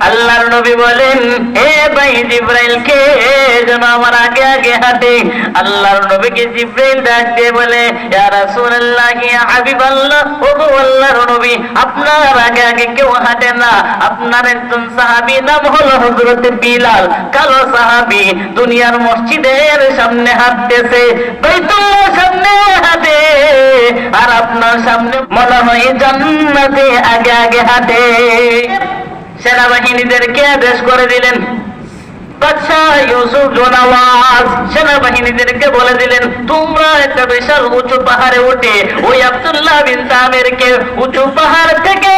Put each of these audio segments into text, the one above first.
আল্লাহর নবী বলেন, হে ভাই জিবরাইল, কে যেন আমার আগে আগে হাঁটে? আল্লাহর নবীকে জিবরাইল ডাক দিয়ে বলে, ইয়া রাসূলুল্লাহ, ইয়া হাবিবাল্লাহ, ও গো আল্লাহর নবী, আপনার আগে আগে কেউ হাঁটে না। আপনার একজন সাহাবী, নাম হলো হযরত বিলাল, কালো সাহাবী, দুনিয়ার মসজিদের সামনে হাঁটতেছে, বাইতুল্লাহর সামনে হাঁটে, আর আপনার সামনে মনে হয় জান্নাতে আগে আগে হাঁটে। সেনাবাহিনীদেরকে আদেশ করে দিলেন, বাদশাহ ইউসুফ নওয়াজ সেনাবাহিনীদেরকে বলে দিলেন, তোমরা একটা বিশাল উঁচু পাহাড়ে উঠে ওই আব্দুল্লাহ বিন তামিরকে উঁচু পাহাড় থেকে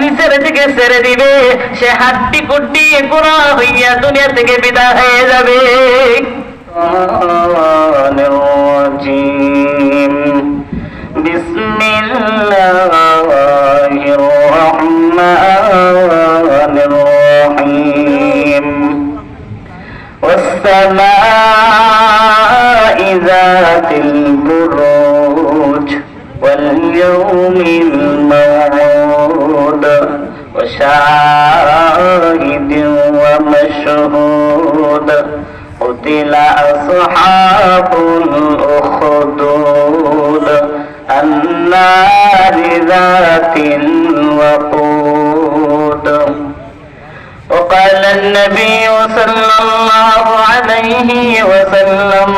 নিচের দিকে ছেড়ে দিবে, সে হাড্ডি কুড্ডি গোড়া হইয়া দুনিয়া থেকে বিদায় হয়ে যাবে। বিসমিল্লাহির রহমানির রহিম। والسماء ذات البروج واليوم الموعود وشاهد ومشهود قتل أصحاب الأخدود النار ذات الوقود. وقال النبي صلى الله عليه وسلم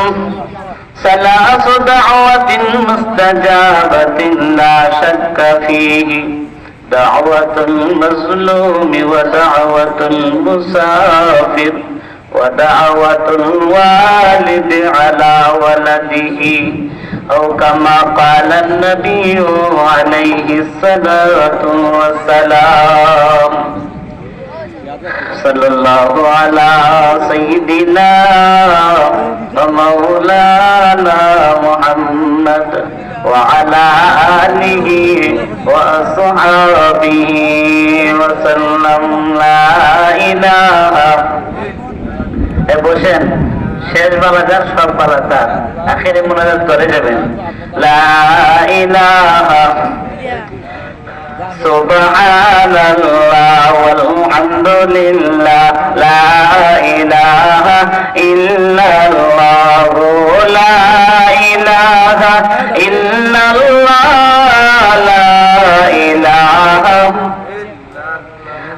ثلاث دعوة مستجابة لا شك فيه دعوة المظلوم ودعوة المسافر ودعوة الوالد على ولده أو كما قال النبي عليه الصلاة والسلام. صلى الله على سيدنا ومولانا محمد وعلى آله وأصحابه وسلم. لا إله. বসেন, শেষ বেলা যার সব বেলা তার, আখেরে মোনাজাত করে যাবেন। লা ইলাহা সুবহানাল্লাহ ওয়ালহামদুলিল্লাহ লা ইলাহা ইল্লাল্লাহ লা ইলাহা ইল্লাল্লাহ লা ইলাহা।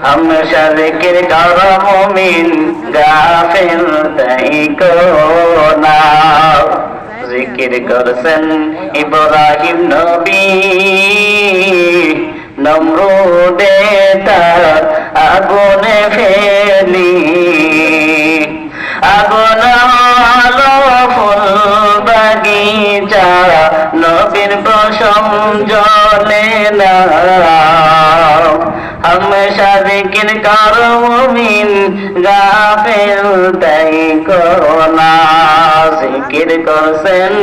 হামেশা জিকির করো মুমিন, গাফিল তাইকো না। জিকির করছেন ইব্রাহিম নবী, নমরুদে তার আগুনে ফেলি, আগুন হলো ফুল বাগিচা, নবীর পশম জ্বলে না। হামেশা জিকির করো মুমিন, গাফিল তাইকো না। জিকির করছেন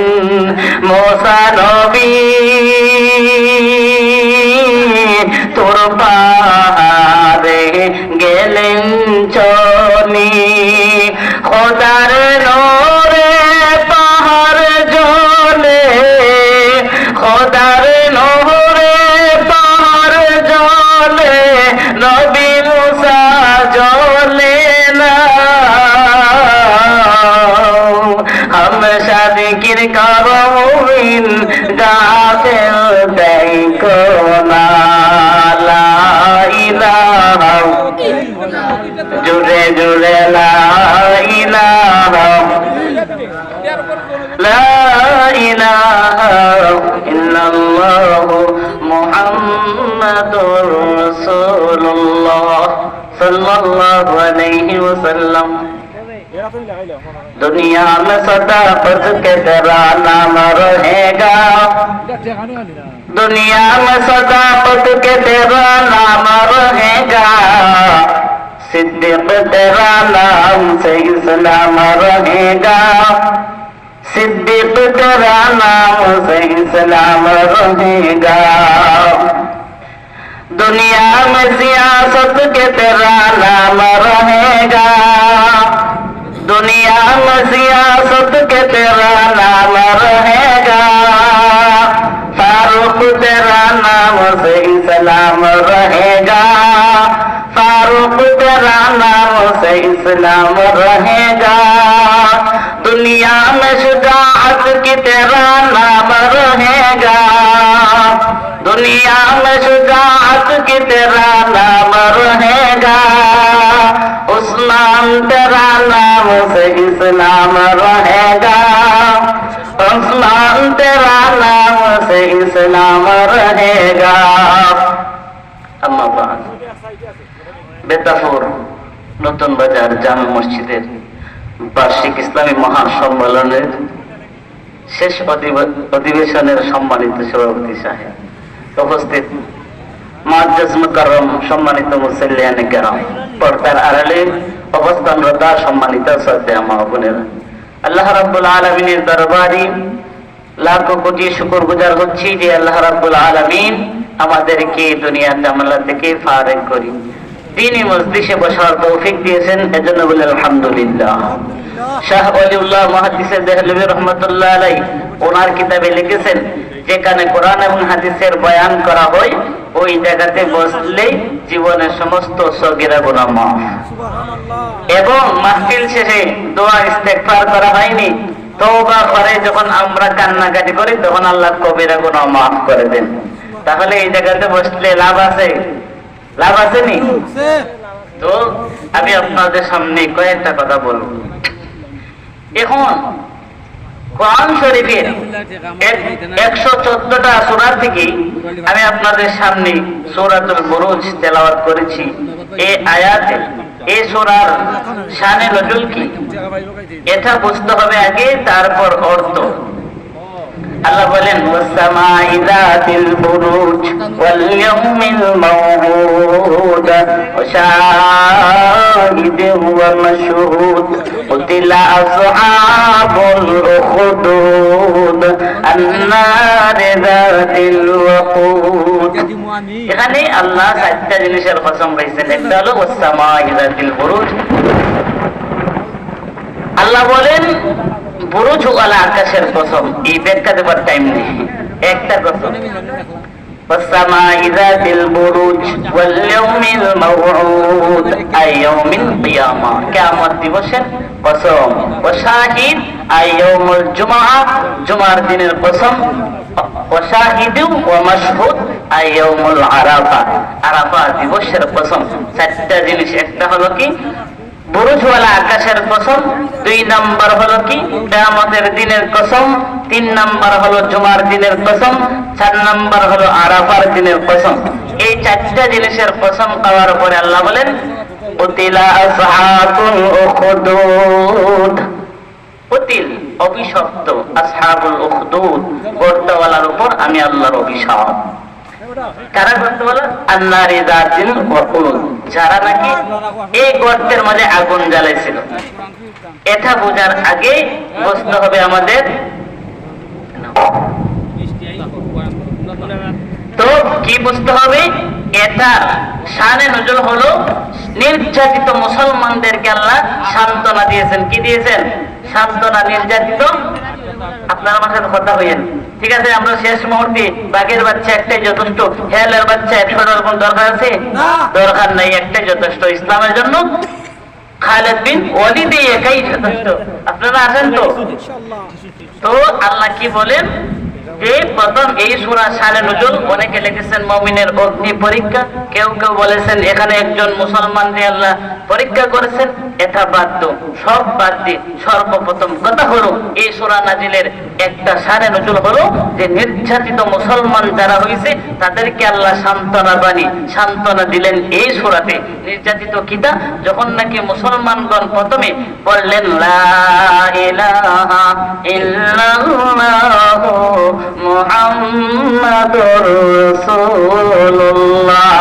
মুসা নবী, তোর পাহাড়ে গেলেন চলি, খোদার নূরে পাহাড় জ্বলে, খোদার নূরে পাহাড় জ্বলে, নবী মুসা জ্বলে না। হামেশা জিকির করো মুমিন, গাফিল তাইকো না। লা ইলাহা, জুড়ে জুড়ে লা ইলাহা, লা ইলাহা ইল্লাল্লাহ মুহাম্মাদুর রাসূলুল্লাহ সাল্লাল্লাহু আলাইহি ওয়াসাল্লাম। दुनिया में सदाकत के तेरा नाम रहेगा, दुनिया में सदाकत के तेरा नाम रहेगा, सिद्दीक तेरा नाम से इस्लाम रहेगा, सिद्दीक तेरा नाम से इस्लाम रहेगा। दुनिया में सियासत के तेरा नाम रहेगा, दुनिया में सियासत के तेरा नाम रहेगा, फारूक तेरा नाम से इस्लाम रहेगा, फारूक तेरा नाम से इस्लाम रहेगा, दुनिया में शुजाअत की तेरा नाम रहेगा, दुनिया में शुजाअत की तेरा नाम रहेगा, उस्मान तेरा नाम से इस्लाम रहेगा, उस्मान तेरा नाम से इस्लाम रहेगा। अम्मा बाद বেতাপুর নতুন বাজার জামে মসজিদের বার্ষিক ইসলামী মহাসম্মেলনের শেষ অধিবেশনের সম্মানিত সভাপতি সাহেব, উপস্থিত মুআজ্জাজ মুকাররম সম্মানিত মুসল্লিয়ানে কেরাম, পর্দার আড়ালে অবস্থানরত সম্মানিত শ্রদ্ধেয় মা বোনেরা, আল্লাহ রাব্বুল আলামিনের দরবারে লাখো কোটি শুকর গুজার হচ্ছি যে আল্লাহ রাব্বুল আলামিন আমাদেরকে দুনিয়া জামেলা থেকে ফারেক করি দ্বীনি মজলিসে বসার তৌফিক দিয়েছেন, এজন্য বলি আলহামদুলিল্লাহ। শাহ ওলিউল্লাহ মুহাদ্দিস দেহলভী রাহমাতুল্লাহ আলাইহি ওনার কিতাবে লিখেছেন, যেখানে কোরআন এবং হাদিসের বয়ান করা হয় ওই জায়গাতে বসলে জীবনের সমস্ত সগীরা গুনাহ মাফ, এবং মাহফিল শেষে দোয়া ইস্তেগফার করা হয়নি, তওবা করে যখন আমরা কান্নাকাটি করি তখন আল্লাহ কবিরা গুনাহ মাফ করে দেন। তাহলে এই জায়গাতে বসলে লাভ আছে, লাভ আছে নি? তো আমি আপনাদের সামনে কয়েকটা কথা বলবো। এখন কোরআন শরীফের 114টা সূরা থেকে আমি আপনাদের সামনে সূরাতুল বুরুজ তেলাওয়াত করেছি। এই আয়াতে এই সূরার শানে নজুল কি এটা বুঝতে হবে আগে, তারপর অর্থ। আল্লাহ বলেন ওয়াসসামাই যাতিল বুরুজ ওয়াল ইয়াউমিল মাউউদ ওয়া শাহিদিন ওয়া মাশহুদ কুতিলা আসহাবুল উখদুদ আন-নারি যাতিল ওয়াকুদ। এখানে আল্লাহ চারটা জিনিসের কসম খাইছেন, একটা হলো ওয়াসসামাই যাতিল বুরুজ। আল্লাহ বলেন বুরুজ ওয়ালা আকাশের কসম, এই ব্যাখ্যা দেবার টাইম নেই, একটা কসম ওয়াসসামাই যাতিল বুরুজ ওয়াল ইয়াউমিল মাউউদ আই ইয়াউমিল কিয়ামা, কিয়ামত দিবসের কসম, ওয়া শাহিদ আই ইয়াউমুল জুমআ, জুমার দিনের কসম, ওয়া শাহিদু ওয়া মাশহুদ আই ইয়াউমুল আরাফা, আরাফা দিবসের কসম। চারটা জিনিস, একটা হলো কি বুরুজওয়ালা আকাশের কসম, 2 নাম্বার হলো কি কিয়ামতের দিনের কসম, 3 নাম্বার হলো জুমার দিনের কসম, 4 নাম্বার হলো আরাফার দিনের কসম। এই চারটা জিনিসের কসম পাওয়ার পরে আল্লাহ বলেন উতিলা আসহাবুল উখদুদ, উতিল অভিশপ্ত, আসহাবুল উখদুদ গর্তওয়ালার উপর আমি আল্লাহর অভিশাপ। কারা গর্ত বলো? আন-নারি যাতিল ওয়াকুদ, যারা নাকি এই গর্তের মাঝে আগুন জ্বালাইছিল। এটা বোঝার আগে বুঝতে হবে আমাদের, তো কি বুঝতে হবে? এটা শানে নজুল হলো নির্যাতিত মুসলমানদেরকে আল্লাহ সান্ত্বনা দিয়েছেন। কি দিয়েছেন? সান্ত্বনা। নির্যাতিত, আপনারা আমার সাথে কথা হইয়েন, ঠিক আছে? আমরা শেষ মুহূর্তে বাঘের বাচ্চা একটাই যথেষ্ট, হেয়ালের বাচ্চা 100টার কোন দরকার আছে? দরকার নাই, একটাই যথেষ্ট ইসলামের জন্য। খালিদ বিন ওয়ালিদ একাই যথেষ্ট। আপনারা আছেন তো? তো আল্লাহ কি বলেন যে প্রথম এই সূরা শানে নজুল, অনেকে লিখেছেন মুমিনের অগ্নি পরীক্ষা, কেউ কেউ বলেছেন এখানে একজন মুসলমান দিয়ে আল্লাহ পরীক্ষা করেছেন। এটা বাদ দাও, সব বাদ দিয়ে সর্বপ্রথম কথা হলো এই সূরা নাজিলের একটা শানে নজুল হলো যে নির্যাতিত মুসলমান যারা হয়েছে তাদেরকে আল্লাহ সান্ত্বনা বাণী, সান্ত্বনা দিলেন এই সূরাতে। নির্যাতিত কিতা? যখন নাকি মুসলমানগণ প্রথমে বললেন লা ইলাহা ইল্লাল্লাহু মুহাম্মাদুর রাসূলুল্লাহ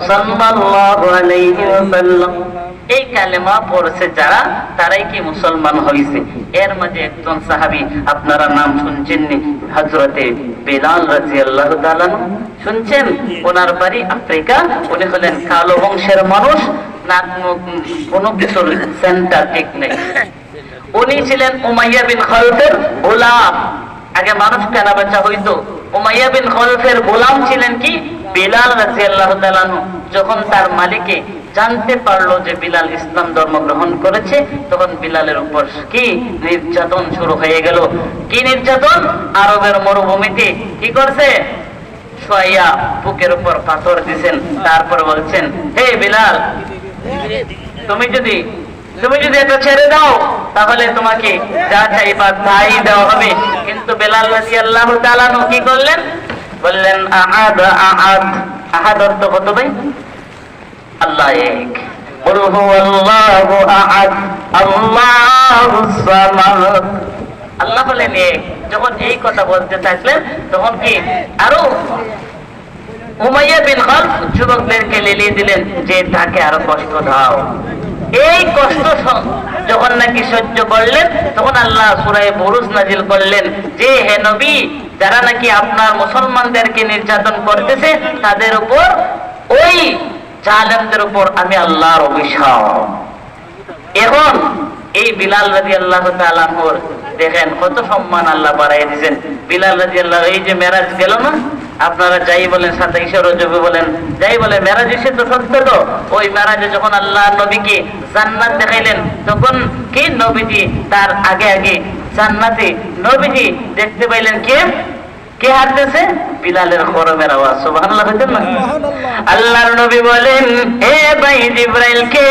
সাল্লাল্লাহু আলাইহি ওয়াসাল্লাম, এই কালেমা পড়ছে যারা, তারাই কি মুসলমান হয়েছে। এর মাঝে একজন সাহাবী, আপনারা নাম শুনছেননি, হযরতে বেলাল রাদিয়াল্লাহু তাআলা শুনছেন? ওনার বাড়ি আফ্রিকা, উনি হলেন কালো বংশের মানুষ, নাক মুখ কোনো কিছুর সেন্টার ঠিক নেই। উনি ছিলেন উমাইয়া বিন খালফের গোলাম। আগে মানুষ কেনা বেচা হইতো। উমাইয়া বিন খালফের গোলাম ছিলেন কি? বেলাল রাদিয়াল্লাহু তাআলা। যখন তার মালিকে জানতে পারলো যে বিলাল ইসলাম ধর্ম গ্রহণ করেছে, তখন বিলালের উপর কি নির্যাতন শুরু হয়ে গেল। কি নির্যাতন? আরবের মরুভূমিতে কি করছে? শোয়াইয়া বুকের উপর পাথর দিছেন, তারপর বলছেন, হে বিলাল, তুমি যদি এটা ছেড়ে দাও তাহলে তোমাকে যা চাইবা তাই দেওয়া হবে। কিন্তু বিলাল রাদিয়াল্লাহু তাআলা কি করলেন? বললেন আহাদ আহাদ। আহাদ অর্থ কত ভাই? আল্লাহ এক। কুল হুয়াল্লাহু আহাদ আল্লাহুস সামাদ। আল্লাহ বলেন এক। যখন এই কথা বলতে থাকলেন তখন কি আরো উমাইয়া বিন খালফ যুবকদেরকে লেলিয়ে দিলেন যে তাকে আরো কষ্ট দাও। এই কষ্ট যখন নাকি সহ্য করলেন তখন আল্লাহ সূরা বুরুজ নাজিল করলেন যে হে নবী, যারা নাকি আপনার মুসলমানদেরকে নির্যাতন করতেছে তাদের উপর, ওই জালেমদের উপর আমি আল্লাহর অভিশাপ। এখন এই বিলাল রাদিয়াল্লাহু তাআলা আনহুর দেখেন কত সম্মান আল্লাহ বাড়াই দিয়েছেন। বিলাল রাদিয়াল্লাহু, এই যে মেরাজ গেল না, আপনারা যাই বলেন 27 রজবে বলেন, যাই বলে মেরাজ এসে তো সত্য তো। ওই মেরাজে যখন আল্লাহ নবীকে জান্নাত দেখাইলেন তখন কি নবীজি তার আগে আগে জান্নাতে নবীজি দেখতে পাইলেন কে হাঁটতেছে? বিলালের খরমের আওয়াজ। সুবহানাল্লাহ বলতেন না? আল্লাহর নবী বলেন, হে ভাই জিবরাইল, কে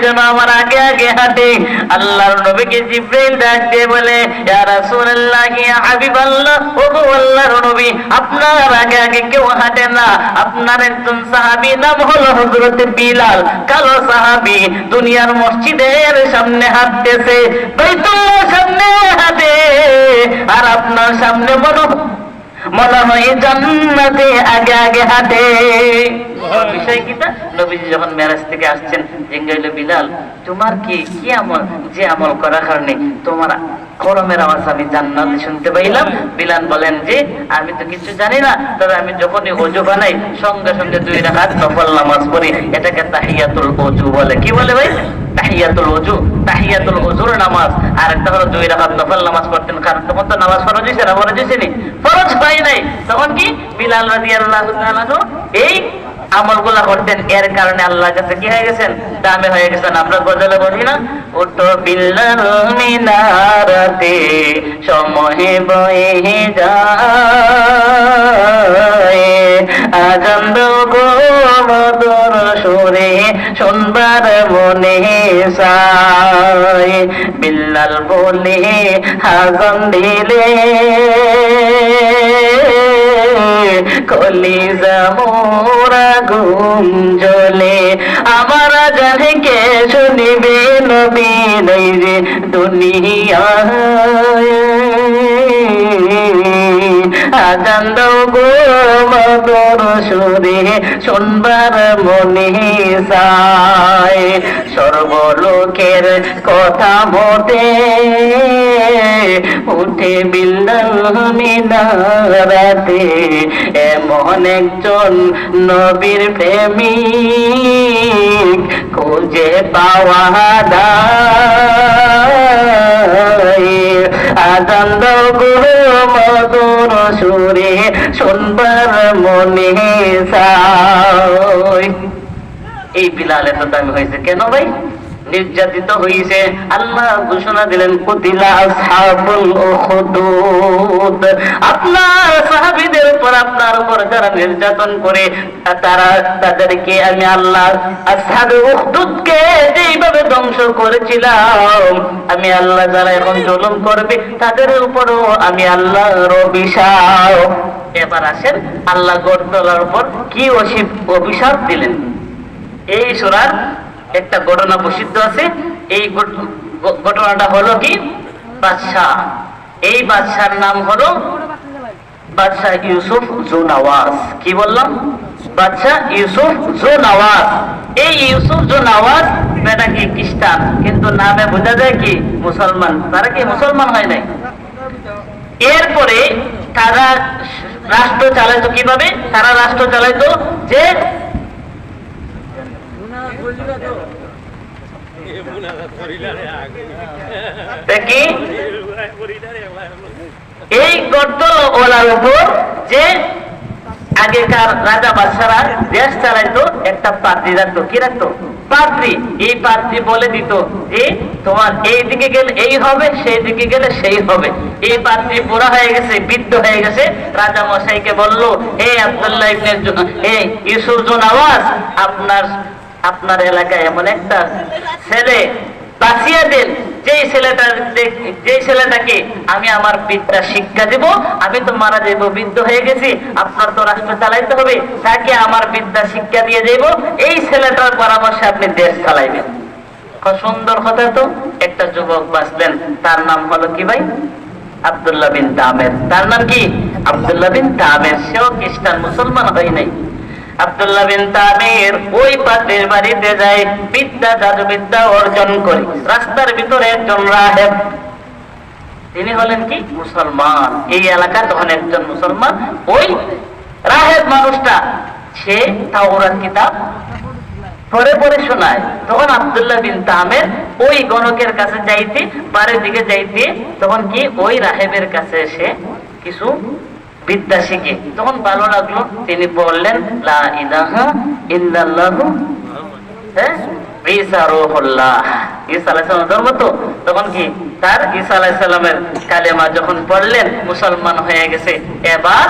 যেন আমার আগে আগে হাঁটে? আল্লাহর নবীকে জিবরাইল ডাক দিয়ে বলে, ইয়া রাসূলুল্লাহ, ইয়া হাবিবাল্লাহ, ও গো আল্লাহর নবী, আপনার আগে আগে কেউ হাঁটে না। আপনার একজন সাহাবী নাম হলো হযরত বিলাল, কালো সাহাবী, দুনিয়ার মসজিদের সামনে হাঁটতেছে, বাইতুল্লাহর সামনে হাঁটে, আর আপনার সামনে মনে হয় জান্নাতে আগে আগে হাঁটে। বিষয় কিটা? নবীজি যখন মেরাজ থেকে আসছেন, জিজ্ঞাসা বিলাল, তোমার কি আমল, যে আমল করার কারণে তোমার খরমের আওয়াজ আমি জান্নাতে শুনতে পাইলাম? বিলাল বলেন যে আমি তো কিছু জানি না, তবে আমি যখনই ওযু বানাই সঙ্গে সঙ্গে 2 রাকাত নফল নামাজ পড়ি, এটাকে তাহিয়াতুল ওযু বলে। কি বলে ভাই? তাহিয়াতুল ওযু। তাহিয়াতুল ওযুর নামাজ। আর একটা হলো 2 রাকাত নফল নামাজ পড়তেন, কারণ তখন তো নামাজ ফরজ হইছে না, ফরজ হইছে নি, ফরজ হয় নাই। তখন কি বিলাল রাদিয়াল্লাহু তাআলা এই আমলগুলা করতেন, এর কারণে আল্লাহর কাছে কি হয়ে গেছেন? দামে হয়ে গেছেন। আমরা গজলে বলি না, ওঠো বিলাল মিনারাতে সময়ে বয়ে যায়, আজান দাও গো মধুর সুরে শুনবার মনে চায়, বিলাল বলে আজান দিলে কলিজা মোরা গুঞ্জলে, আমার জানে কে শুনিবে নবী নাই রে দুনিয়ায়, আজান দাও গো মধুর সুরে শুনবার মনে চায়, সর্বলোকের কথা মতে উঠে বিলাল মিনারাতে, এমন একজন নবীর প্রেমিক খুঁজে পাওয়া যায়, আজান দাও গো মধুর সুরে শুনবার মনে চায়। এই বিলাল এত দামি হয়েছে কেন ভাই? নির্যাতিত হয়েছে। আল্লাহ ঘোষণা দিলেন, কুতিলা আসহাবুল উখদুদ, আপনার সাহাবীদের উপর, আপনার উপর যারা নির্যাতন করে তাদেরকে আমি আল্লাহ আসহাবে উখদুদকে যেইভাবে ধ্বংস করেছিলাম, আমি আল্লাহ যারা এখন জুলুম করবে তাদের উপরও আমি আল্লাহর অভিশাপ। এবার আসেন আল্লাহ গড়তলার উপর কি অভিশাপ দিলেন। এই সূরার একটা ঘটনা প্রসিদ্ধ আছে। এই ঘটনাটা হলো কি, বাদশাহ, এই বাদশার নাম হলো বাদশাহ ইউসুফ জুনাওয়াজ। কি বললাম? বাদশাহ ইউসুফ জুনাওয়াজ। এই ইউসুফ জুনাওয়াজ বেটা কি খ্রিস্টান, কিন্তু নামে বোঝা যায় কি মুসলমান। তারা কি মুসলমান হয় নাই? এরপরে তারা রাষ্ট্র চালাইতো কিভাবে? তারা রাষ্ট্র চালাইতো যে এই গর্ত ওলার উপর যে আগেকার রাজা বাদশারা দেশ চালাইতো, একটা পাদ্রী রাখতো। কি রাখতো? পাত্রী, এই পাত্রী বলে দিত যে তোমার এই দিকে গেলে এই হবে, সেই দিকে গেলে সেই হবে। এই পাত্রী বুড়া হয়ে গেছে, বৃদ্ধ হয়ে গেছে, রাজা মশাইকে বলল, হে আব্দুল্লাহ ইবনে হে ইউসুফ জুনাওয়াজ, আপনার এলাকায় এমন একটা ছেলে বাঁচিয়ে দেন, যেই ছেলেটাকে আমি আমার বিদ্যা শিক্ষা দেব। আমি তো মারা যাইব, বৃদ্ধ হয়ে গেছি, আপনার তো রাষ্ট্র চালাইতে হবে, তাকে আমার বিদ্যা শিক্ষা দিয়ে যাইব, এই ছেলেটার পরামর্শে আপনি দেশ চালাইবেন। সুন্দর কথা তো। একটা যুবক বাঁচলেন, তার নাম হলো কি ভাই? আব্দুল্লাহ বিন তামের। তার নাম কি? আব্দুল্লাহ বিন তামের। সেও খ্রিস্টান, মুসলমান হয় নাই। আব্দুল্লাহ বিন তামির ওই পাত্রের বাড়িতে যায়, বিদ্যা জাদুবিদ্যা অর্জন করে। রাস্তার ভিতরে একজন রাহেব, তিনি হলেন কি? মুসলমান। এই এলাকার তখন একজন মুসলমান। ওই রাহেব মানুষটা সে তাওরাত কিতাব পরে পরে শোনায়। তখন আব্দুল্লাহ বিন তামের ওই গণকের কাছে যাইতে, বাড়ির দিকে যাইতে, তখন কি ওই রাহেবের কাছে এসে কিছু বিদ্যা শিখে। তখন ভালো লাগলো, তিনি বললেন লা ইলাহা ইল্লাল্লাহু ঈসা রূহুল্লাহ। ঈসা আলাইহিস সালাম ধর্ম তো। তখন কি তার ঈসা আলাইহিস সালামের কালেমা যখন পড়লেন, মুসলমান হয়ে গেছে। এবার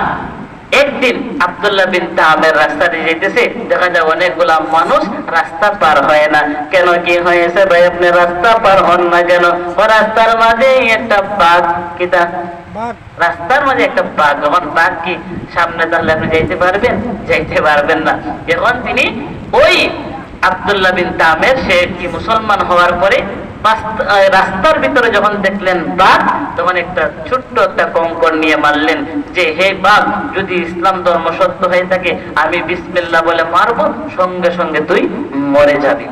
একদিন আব্দুল্লাহ বিন তামের রাস্তা দিয়ে যেতেছে, দেখা যায় অনেকগুলা মানুষ রাস্তা পার হয় না। কেন, কি হয়েছে ভাই, আপনি রাস্তা পার হন না কেন? ও রাস্তার মাঝে একটা বাঘ, কিতা রাস্তার মাঝে একটা বাঘ। যখন বাঘ কি সামনে, তাহলে আপনি যাইতে পারবেন? যাইতে পারবেন না। এখন তিনি ওই আব্দুল্লাহ বিন তামের, সে কি মুসলমান হওয়ার পরে রাস্তার ভিতরে যখন দেখলেন বাঘ, তখন একটা ছোট্ট একটা কঙ্কর নিয়ে মারলেন যে হে বাঘ, যদি ইসলাম ধর্ম সত্য হয়ে থাকে, আমি বিসমিল্লাহ বলে মারবো, সঙ্গে সঙ্গে তুই মরে যাবি।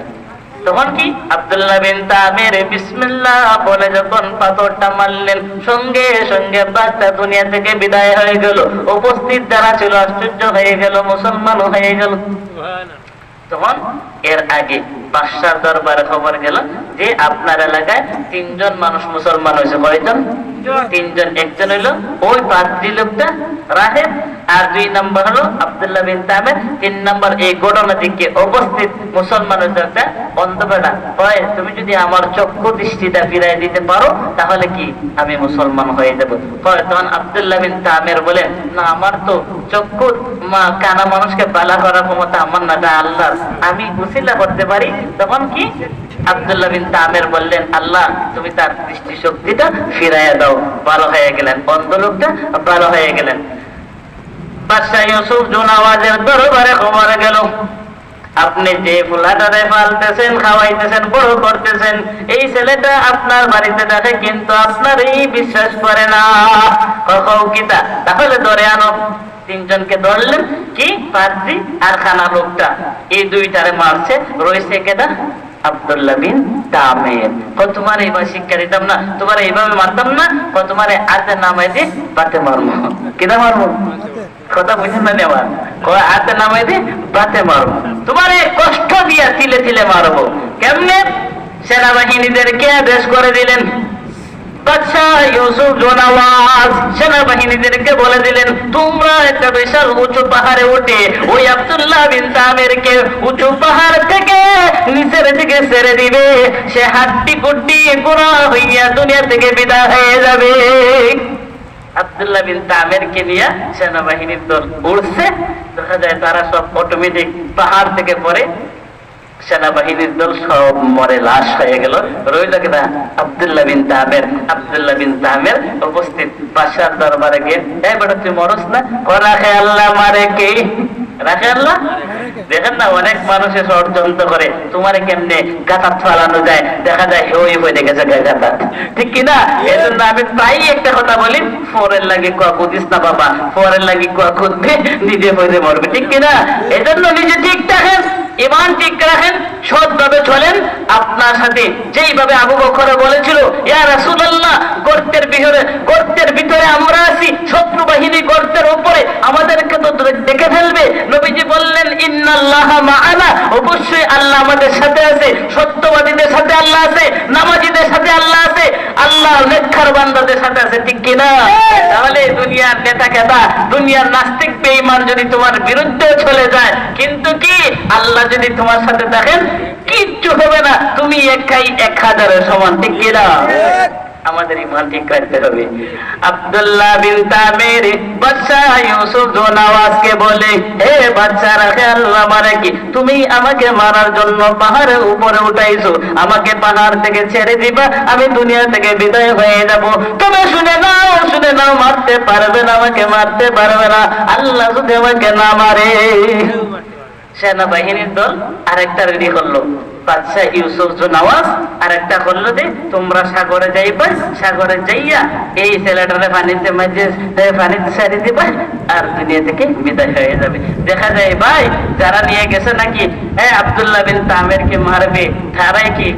তখন কি আব্দুল্লাহ বিন তামির বিসমিল্লাহ বলে যখন পাথরটা মারলেন, সঙ্গে সঙ্গে বাঘটা দুনিয়া থেকে বিদায় হয়ে গেল। উপস্থিত যারা ছিল আশ্চর্য হয়ে গেল, মুসলমান হয়ে গেল। তখন এর আগে বাদশার দরবারে খবর গেল যে আপনার এলাকায় 3 জন মানুষ মুসলমান হয়েছে। কয়জন? 3 জন। একজন হইলো ওই পাদ্রী লোকটা রাহেব, আর 2 নম্বর হলো আব্দুল্লাহ বিন তামির, 3 নম্বর এই ঘটনা দিকে উপস্থিত মুসলমান হয়েছে একটা অন্ধবেড়া। হয় তুমি যদি আমার চক্ষু দৃষ্টিটা ফিরাই দিতে পারো, তাহলে কি আমি মুসলমান হয়ে যাব। হয় তখন আব্দুল্লাহ বিন তামির বলেন, না, আমার তো চক্ষু কানা মানুষকে বালা করার ক্ষমতা আমার না, আল্লাহ, আমি উসিলা করতে পারি। তখন কি আব্দুল্লাহ বিন তামির বললেন, আল্লাহ তুমি তার দৃষ্টি শক্তিটা ফিরাইয়া দাও। ভালো হয়ে গেলেন, অন্ধ লোকটা ভালো হয়ে গেলেন। বাদশা ইউসুফ জুনাওয়াজের দরবারে খবর গেল, আপনি যে ফুলাটারে পালতেছেন, খাওয়াইতেছেন, বড় করতেছেন, এই ছেলেটা আপনার বাড়িতে থাকে, কিন্তু আপনার এই বিশ্বাস করে না। কিতা, তাহলে ধরে আনো। 3 জনকে ধরলেন, কি পাদ্রী আর খানা লোকটা, এই 2টারে মারছে। রয়েছে কেটা? আব্দুল্লাহ বিন তামির। তোমার এইভাবে শিক্ষা দিতাম না, তোমার এইভাবে মারতাম না, তোমার হাতে নামাই দিয়ে বাতে মারবো। কেটা মারবো? কথা বুঝেন না নেওয়ার, হাতে নামাই দিয়ে বাতে মারবো, তোমার কষ্ট দিয়া তিলে তিলে মারবো। কেমনে? সেনাবাহিনীদেরকে আদেশ করে দিলেন। বাদশা ইউসুফ জুনাওয়াজ সেনাবাহিনীদেরকে বলে দিলেন, তোমরা একটা বিশাল উঁচু পাহাড়ে উঠে ওই আব্দুল্লাহ বিন তামিরকে উঁচু পাহাড় থেকে নিচের দিকে ছেড়ে দিবে। সে হাড্ডি কুড্ডি গোড়া হইয়া দুনিয়া থেকে বিদায় হয়ে যাবে। আব্দুল্লাহ বিন তামিরকে নিয়ে সেনাবাহিনীর দল উড়ছে। দেখা যায় তারা সব অটোমেটিক পাহাড় থেকে পড়ে, সেনাবাহিনীর দল সব মরে লাশ হয়ে গেল। রইল কিনা? আব্দুল্লাহ বিন তামির। আব্দুল্লাহ বিন তামির উপস্থিত বাদশার দরবারে গিয়ে, এই বেটা তুই মরস না? রাখে আল্লাহ মারে কে? রাখে আল্লাহ। দেখেন না, অনেক মানুষের ষড়যন্ত্র করে তোমারে কেমনে গাঁথা চালানো যায়, দেখা যায় ওই হয়ে গেছে গাঁথা, ঠিক কিনা? এই জন্য আমি প্রায় একটা কথা বলি, ফোরের লাগে কুয়া কুদিস না বাবা, ফোরের লাগে কুয়া কুদবে, নিজে হয়ে মরবে, ঠিক কিনা? এই জন্য নিজে ঠিক থাকেন, ঈমান ঠিক রাখেন, সৎভাবে চলেন। আপনার সাথে যেইভাবে আবু বকর বলেছিল, ইয়া রাসূলুল্লাহ, গর্তের ভিতরে আমরা আছি, শত্রু বাহিনী গর্তের উপরে, আমাদেরকে তো দেখে ফেলবে। নবীজি বললেন, ইন্নাল্লাহা মাআনা, অবশ্যই আল্লাহ আমাদের সাথে আছে, সত্যবাদীদের সাথে আল্লাহ আছে, নামাজীদের সাথে আল্লাহ আছে, আল্লাহ নেককার বান্দাদের সাথে আছে, ঠিক কিনা? তাহলে দুনিয়া দুনিয়ার নেতা খেতা, দুনিয়ার নাস্তিক বেঈমান যদি তোমার বিরুদ্ধে চলে যায়, কিন্তু কি আল্লাহ যদি তোমার সাথে থাকেন কিচ্ছু হবে না, তুমি একাই 1000-এর সমান। ঠিক কিনা? আমাদের ইমান ঠিক রাখতে হবে। আব্দুল্লাহ বিন তামির বাদশা ইউসুফ জোনাওয়াজকে বলে, হে বাদশা, রাখে আল্লাহ মারে কি তুমি আমাকে মারার জন্য পাহাড়ের উপরে উঠাইছো, আমাকে পাহাড় থেকে ছেড়ে দিবা, আমি দুনিয়া থেকে বিদায় হয়ে যাব। তুমি শুনে নাও, শুনে নাও, মারতে পারবে না, আমাকে মারতে পারবে না, আল্লাহ যদি আমাকে না মারে। সেনাবাহিনীর দল আরেকটা রেডি করলো, বাদশা ইউসুফ জোনাওয়াজ আরেকটা করলো যে তোমরা সাগরে যাইবা, সাগরে যাইয়া এই ছেলেটারে পানিতে মাঝে পানিতে ছেড়ে দিবা আর দুনিয়া থেকে বিদায় হয়ে যাবে। দেখা যায় ভাই যারা নিয়ে গেছে নাকি আব্দুল্লাহ বিন তামিরকে মারবে, তারাই কি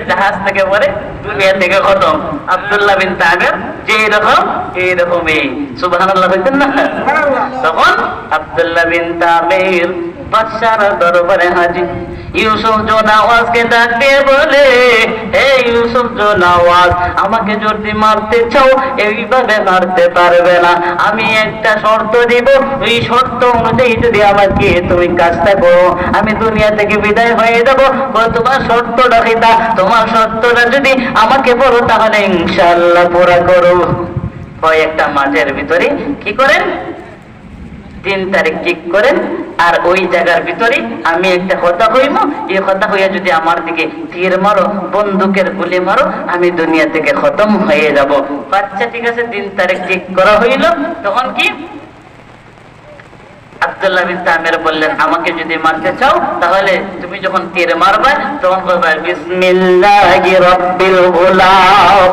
জাহাজ থেকে পরে দুনিয়া থেকে খতম। আব্দুল্লাহ বিন তামির যে এরকম এইরকমই, সুবহানাল্লাহ বলতেন না? তখন আব্দুল্লাহ বিন তামির বাদশার দরবারে হাজির। ইউসুফ জোনাওয়াজকে ডাক দিয়ে বলে, হে ইউসুফ জোনাওয়াজ, আমাকে যদি মারতে চাও এইভাবে মারতে পারবে না, আমি একটা শর্ত দিব, ওই শর্ত অনুযায়ী যদি আমাকে তুমি কাজটা করো আমি দুনিয়া থেকে বিদায় হয়ে যাব। তোমার শর্তটা কিটা? তোমার শর্তটা যদি আমাকে বলো তাহলে ইনশাআল্লাহ পুরা করো। কয়েকটা মাসের ভিতরে কি করেন, 3 তারিখ ঠিক করেন, আর ওই জায়গার ভিতরে আমি একটা কথা হইব, এই কথা হইয়া যদি আমার দিকে তীর মারো, বন্দুকের গুলি মারো, আমি দুনিয়া থেকে খতম হয়ে যাব। আচ্ছা ঠিক আছে, 3 তারিখ ঠিক করা হইল। তখন কি আব্দুল্লাহ বিন তামির বললেন, আমাকে যদি মারতে চাও তাহলে তুমি যখন তীর মারবা তখন বলবা বিসমিল্লাহির রাব্বিল গুলাম,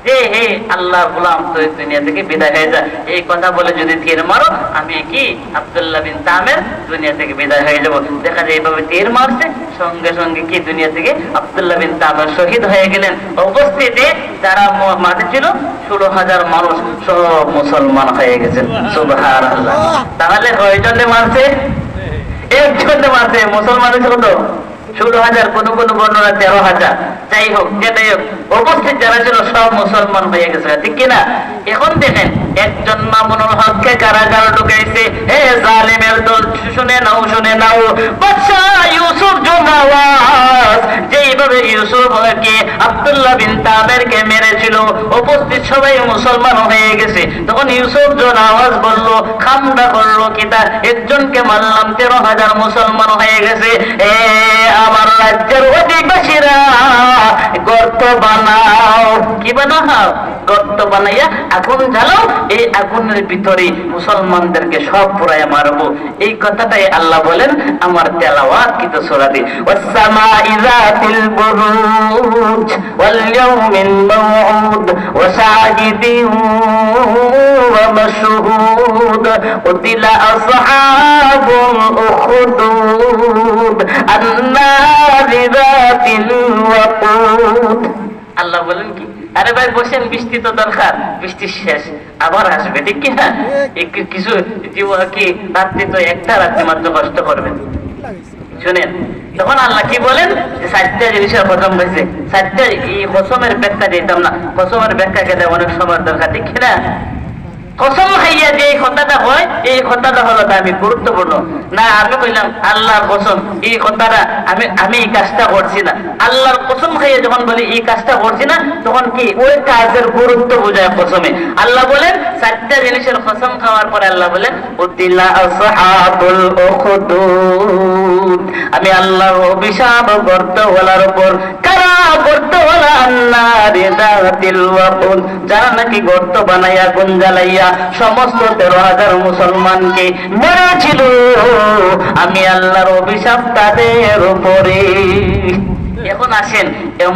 হে হে আল্লাহর গোলাম তো দুনিয়া থেকে বিদায় হয়ে যায়। এই কথা বলে যদি তীর মারো আমি কি আব্দুল্লাহ বিন তামির দুনিয়া থেকে বিদায় হয়ে যাব। দেখা যায় এইভাবে তীর মারছে, সঙ্গে সঙ্গে কি দুনিয়া থেকে আব্দুল্লাহ বিন তামির শহীদ হয়ে গেলেন। উপস্থিতি যারা মাঠে ছিল 16,000 মানুষ সব মুসলমান হয়ে গেছেন। সুবহানাল্লাহ। তাহলে কয়জনে মারছে? একজনে মারছে। মুসলমান ছিল তো 16,000, কোন কোন বর্ণনা 13,000। যাই হোক, যেটাই হোক, উপস্থিত যারা ছিল সব মুসলমান হয়ে গেছে। ঠিক কিনা? এখন দেখেন একজন মামুনুল হককে কারাগার ঢুকাইছে। হে জালেমের দল, শুনে নাও, শুনে নাও, বাদশা ইউসুফ জোনাওয়াজ যেইভাবে ইউসুফকে আব্দুল্লাহ বিন তামিরকে মেরেছিল, উপস্থিত সবাই মুসলমান হয়ে গেছে। তখন ইউসুফ জোনাওয়াজ বলল, খামদা করলো কিতা, একজনকে মারলাম 13,000 মুসলমান হয়ে গেছে। আমার রাজ্যের অধিবাসীরা গর্ত বানাও। কি বানাও? গর্ত বানাইয়া আগুন জ্বালাও, এই আগুনের ভিতরে মুসলমানদেরকে সব পুরাইয়া মারবো। এই কথাটাই আল্লাহ বলেন আমার তেলাওয়াত কিন্তু সূরাতে, ওয়াস-সামা'i যাতিল বুরুজ ওয়াল ইয়াউমিল মাউউদ ওয়া শাহিদিন ওয়া মাশহুদ উতিলা আসহাবুল উখদুদ আন-নারি যাতিল ওয়াকুদ। আল্লাহ বলেন কি, আরে ভাই বসেন, বৃষ্টি তো দরকার, বৃষ্টি শেষ আবার আসবে। ঠিক কিনা? কিছু কি রাত্রি তো একটা রাত্রি মাত্র কষ্ট করবেন। শুনেন, তখন আল্লাহ কি বলেন, 4টা জিনিসের প্রথম হয়েছে। 4টা এই কসমের ব্যাখ্যা দিতাম না, কসমের ব্যাখ্যা গেলে অনেক সময় দরকার। ঠিক কিনা? কসম খাইয়া যে কথাটা হয়, এই কথাটা হলো আমি গুরুত্বপূর্ণ না। আমি কইলাম আল্লাহর কসম, এই কথাটা আমি এই কাজটা করছি না। আল্লাহর কসম খাইয়া যখন বলি এই কাজটা করছি না, তখন কি ওই কাজের গুরুত্ব বোঝায় কসমে। আল্লাহ বলেন 4টা জিনিসের কসম খাওয়ার পরে আল্লাহ বলেন উতিলা আসহাবুল উখদুদ, আমি আল্লাহ অভিশাপ গর্তওয়ালার উপর। কারা গর্তওয়ালা? আন-নারি যাতিল ওয়াকুদ, যারা নাকি গর্ত বানাইয়া আগুন জ্বালাইয়া সমস্ত 13,000 মুসলমানকে মেরেছিল, আমি আল্লাহর অভিশাপ তাদের উপরে। এখন আসেন,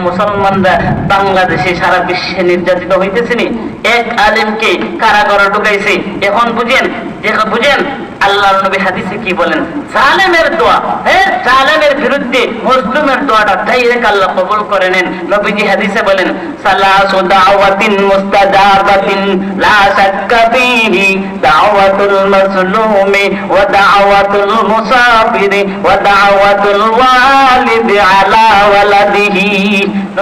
মুসলমানরা বাংলাদেশে সারা বিশ্বে নির্যাতিত হইতেছেনি। এক আলেমকে কারাগারে ঢুকাইছে। এখন বুঝেন, বুঝেন আল্লাহর নবী হাদিসে কি বলেন, জালেমের দোয়া, জালেমের বিরুদ্ধে মজলুমের দোয়াটা ডাইরেক্ট আল্লাহ কবুল করে নেন। নবীজি হাদিসে বলেন, সালাসু দাওয়াতিন মুস্তাজাবাতিন লা শাক্কা ফীহি দাওয়াতুল মাজলুমি ওয়া দাওয়াতুল মুসাফিরি ওয়া দাওয়াতুল ওয়ালিদি আলা ওয়ালাদিহি।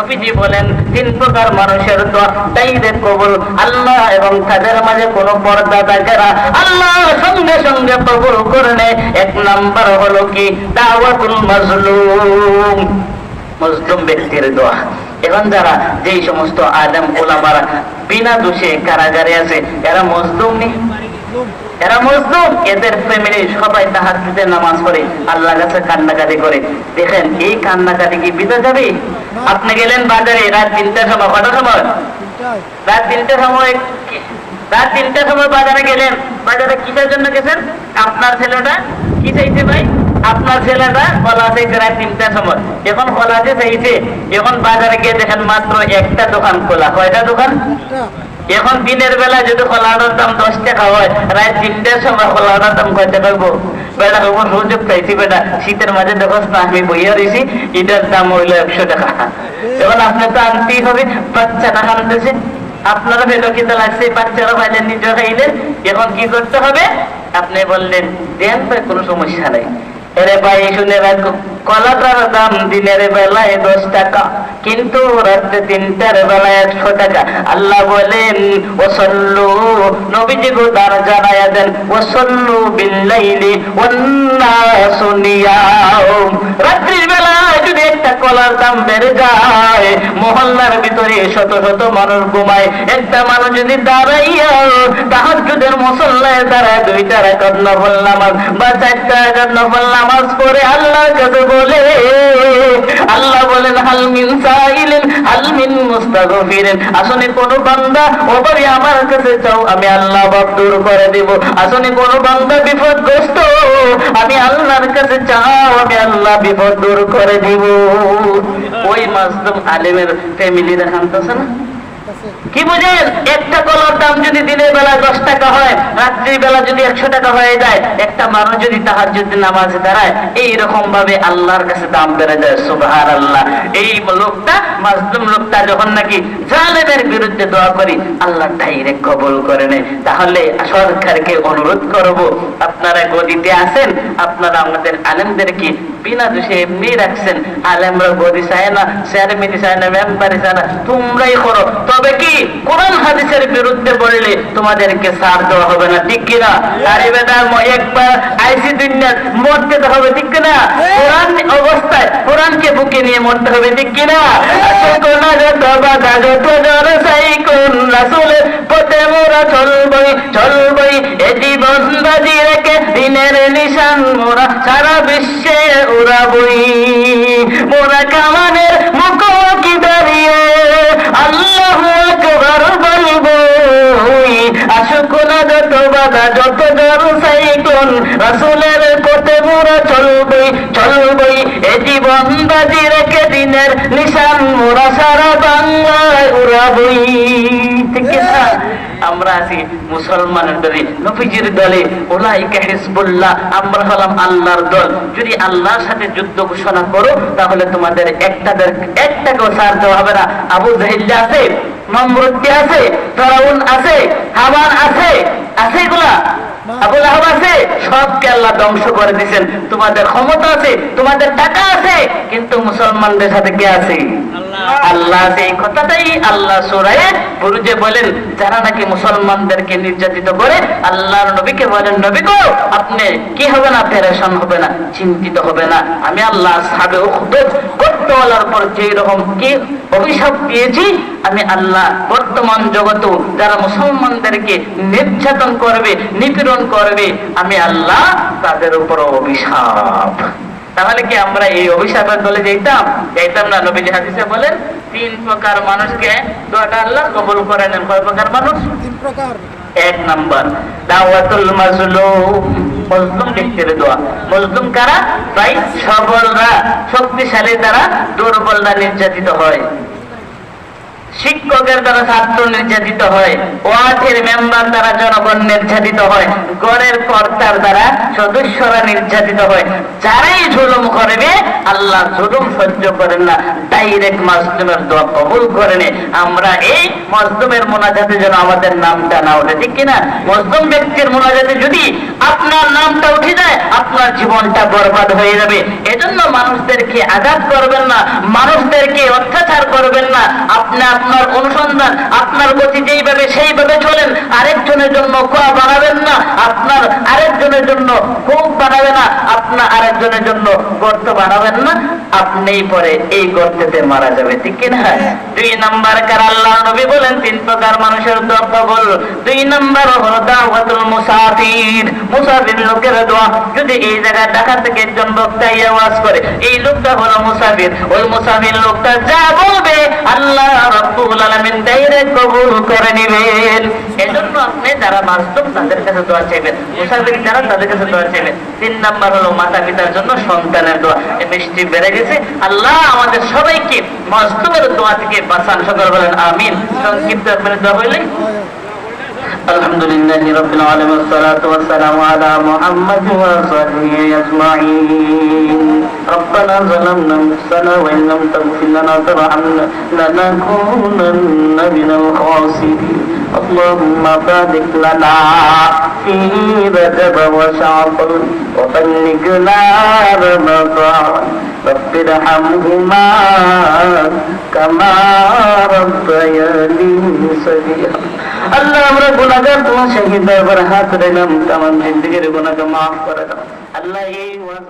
নবীজি বলেন তিন প্রকার মানুষের দোয়া ডাইরেক্ট কবুল আল্লাহ, এবং তাদের মাঝে কোনো পর্দা থাকে না, আল্লাহ সঙ্গে সঙ্গে কবুল করে নেয়। এক নাম্বার হলো কি দাওয়াতুল মাজলুম, মজলুম ব্যক্তির দোয়া। এখন যারা যেই সমস্ত আলেম ওলামারা বিনা দোষে কারাগারে আছে, এরা মজলুম নেই, এরা মজলুম। এদের ফ্যামিলি সবাই তাহাজ্জুদের নামাজ পড়ে, আল্লাহর কাছে কান্নাকাটি করে। দেখেন এই কান্নাকাটি কি বিদা যাবে? আপনি গেলেন বাজারে রাত 3টার সময়, কটার সময়? রাত 3টার সময়, রাত 3টার সময় বাজারে গেলেন। বাজারে কিসের জন্য গেছেন? আপনার ছেলেটা কি চাইছে ভাই? আপনার ছেলেটা কলা চাইছে রাত 3টার সময়। এখন কলা যে চাইছে, এখন বাজারে গিয়ে দেখেন মাত্র একটা দোকান খোলা। কয়টা দোকান? এখন দিনের বেলা যদি কলাটার দাম 10 টাকা হয়, রাত 3টার সময় কলাটার দাম কয় টাকা হইব? বেটা কখন সুযোগ পাইছি, বেটা শীতের মাঝে দেখো না আমি বইয়া রয়েছি, এটার দাম হইলো 100 টাকা। এখন আপনি তো আনতেই হবে, বাচ্চাটা আনতেছে, আপনারা ভেলো খেতে লাগছে, বাচ্চারা পাইলেন, নিজে খাইলেন। এখন কি করতে হবে? আপনি বললেন দেন ভাই, কোনো সমস্যা নাই। এরে ভাই শুনে রাখো, কলাটার দাম দিনের বেলায় 10 টাকা, কিন্তু রাত্রে 3টার বেলায় 100 টাকা। আল্লাহ বলেন ওয়াসাল্লু, নবীজি গো তার জানায়া দেন ওয়াসাল্লু বিল্লাইলি ওয়ান নাসু নিয়াম। রাত্রির বেলায় যদি একটা কলার দাম বেড়ে যায়, মহল্লার ভিতরে শত শত মানুষ ঘুমায়, একটা মানুষ যদি দাঁড়াইয়া তাহাজ্জুদের মুসল্লায় দাঁড়ায় 2টা রাকাত নফল নামাজ বা 4টা রাকাত নফল নামাজ পড়ে আল্লাহর কাছে বলে, আল্লাহ বলেন হাল মিন সাইলিন হাল মিন মুস্তাগফিরিন, আসলে কোন বান্দা ওপরে আমার কাছে চাও, আমি আল্লাহ বাপ দূর করে দেব। আসলে কোন বান্দা বিপদগ্রস্ত, আমি আল্লাহর কাছে চাও, আমি আল্লাহ বিপদ দূর করে দিব। ওই মাজলুম আলেমের ফ্যামিলি দেখানতেছে না? কি বুঝেন? একটা কলার দাম যদি দিনের বেলা 10 টাকা হয়, রাত্রির বেলা যদি 100 টাকা হয়ে যায়, একটা মানুষ যদি তাহাজ্জুদের নামাজে দাঁড়ায়, এইরকম ভাবে আল্লাহর কাছে দাম বেড়ে যায়। সুবহানাল্লাহ। এই লোকটা, মাজলুম লোকটা যখন নাকি জালেমের বিরুদ্ধে দোয়া করি, আল্লাহ ডাইরেক্ট কবুল করে নেয়। তাহলে সরকারকে অনুরোধ করব, আপনারা গদিতে আছেন, আপনারা আমাদের আলেমদেরকে বিনা দোষে এমনি রাখছেন। আলেমরা গদি চায় না, চেয়ারম্যান চায় না, মেম্বার চায় না, তোমরাই করো। তবে কি কোরআন হাদিসের বিরুদ্ধে বললে তোমাদেরকে ছাড় দেওয়া হবে না, ঠিক কিনা? আরে বেটা, একবার আইসি দুনিয়া মরতে হবে, ঠিক কিনা? কোরআন অবস্থায় কোরআনকে বুকে নিয়ে মরতে হবে, ঠিক কিনা? রাসূলের পথে মোরা চলবই চলবই, এ জীবন বাজি রেখে দিনের নিশান মোরা সারা বিশ্বে উড়াবই। মোরা কামানের মুখোমুখি দাঁড়িয়ে আল্লাহু আকবার বলবো, আসুক না যত বাধা যত ঝড় সাইক্লোন, রাসূলের পথে মোরা চলবই চলবই, এ জীবন বাজি রেখে দিনের নিশান মোরা সারা বাংলায় উড়াবই। ঠিক না? আমরা আছি মুসলমানের দলে, নবীজির দলে, উলাইকা হিজবুল্লাহ, আমরা হলাম আল্লাহর দল। যদি আল্লাহর সাথে যুদ্ধ ঘোষণা করো, তাহলে তোমাদের একটাকেও ছাড় দেওয়া হবে না। আবু জাহেল আছে, নমরুদ আছে, ফেরাউন আছে, হামান আছে, আছে এগুলা? আবু লাহাব আছে, সবকে আল্লাহ ধ্বংস করে দিয়েছেন। তোমাদের ক্ষমতা আছে, তোমাদের টাকা আছে, কিন্তু মুসলমানদের সাথে কে আছে? আল্লাহ আছে। এই কথাটাই আল্লাহ সূরা বুরুজে বলেন, যারা নাকি মুসলমানদেরকে নির্যাতিত করে, আল্লাহর নবীকে বলেন, নবী গো আপনি কি হবে না, পেরেশান হবে না, চিন্তিত হবে না, আমি আল্লাহ আসহাবে উখদুদ করতেওয়ালার উপর যেই রকম কি অভিশাপ দিয়েছি, আমি আল্লাহ বর্তমান জগতে যারা মুসলমানদেরকে নির্যাতন করবে, নিপীড়ন করবে, আমি আল্লাহ তাদের উপর অভিশাপ। তাহলে কি আমরা এই অভিশাপের দলে যাইতাম না? নবীজি হাদিসে বলেন 3 প্রকার মানুষকে দোয়াটা আল্লাহ কবুল করে নেন। কয় প্রকার মানুষ? 3 প্রকার। 1 নাম্বার দাওয়াতুল মাজলুম, মজলুম ব্যক্তির দোয়া। মজলুম কারা? ভাই সবলরা, শক্তিশালী দ্বারা দুর্বলরা নির্যাতিত হয়, শিক্ষকের দ্বারা ছাত্র নির্যাতিত হয়, ওয়ার্ডের মেম্বার দ্বারা জনগণ নির্যাতিত হয়, গড়ের কর্তার দ্বারা সদস্যরা নির্যাতিত হয়। যারাই জুলুম করবে আল্লাহ জুলুম সহ্য করেন না, ডাইরেক্ট মাজলুমের দোয়া কবুল করেন। আমরা এই মাজলুমের মোনাজাতে যেন আমাদের নামটা না ওঠে, ঠিক কিনা? মাজলুম ব্যক্তির মোনাজাতে যদি আপনার নামটা উঠে যায়, আপনার জীবনটা বরবাদ হয়ে যাবে। এজন্য মানুষদেরকে আঘাত করবেন না, মানুষদেরকে অত্যাচার করবেন না। আপনি আপনার অনুসন্ধান, আপনার গতি যেইভাবে সেইভাবে চলেন। আরেকজনের জন্য কুয়া বানাবেন না, আপনার আরেকজনের জন্য কূপ বানাবে না, আপনার আরেকজনের জন্য গর্ত বানাবেন না। আপনিই পরে এই গর্তেতে মারা যাবে, ঠিক কিনা? 2 নাম্বার কার আল্লাহ নবী বলেন 3 প্রকার মানুষের দোয়া কবুল। 2 নাম্বার হলো দাওয়াতুল মুসাফির, মুসাফির লোকের দোয়া। যদি এই জায়গায় ঢাকা থেকে একজন বক্তা আওয়াজ করে, এই লোকটা হলো মুসাফির, ওই মুসাফির লোকটা যা বলবে আল্লাহ রাব্বুল আলামিন ডাইরেক্ট কবুল করে নেবেন। এজন্য আপনি যারা মাজলুম তাদের কাছে দোয়া চাইবেন, মুসাফির যারা তাদের কাছে দোয়া চাইবেন। 3 নাম্বার হলো মাতা পিতার জন্য সন্তানের দোয়া। এই মিষ্টি বেড়ে গেছে, আল্লাহ আমাদের সবাইকে মাজলুমের দোয়া থেকে বাঁচান। সকল বলেন আমিন। সংক্ষিপ্ত আপনার দোয়া হইলেন। আলহামদুলিল্লাহি রাব্বিল আলামিন, والصلاه والسلام على محمد وصحبه اجمعين। ربنا ظلمنا انفسنا وان لم تغفر لنا وترحمنا لنكونن من الخاسرين. اللهم بارك لنا في رجب وشعبان وبلغنا رمضان رب ارحمهما كما ربياني صغيرا। আল্লাহ আমরা গুনাহগার, তোমার শহীদ দরবারে হাত রাখলাম, তামাম জিন্দেগির গুনাহকে মাফ করে দাও আল্লাহ। এই ওয়াজ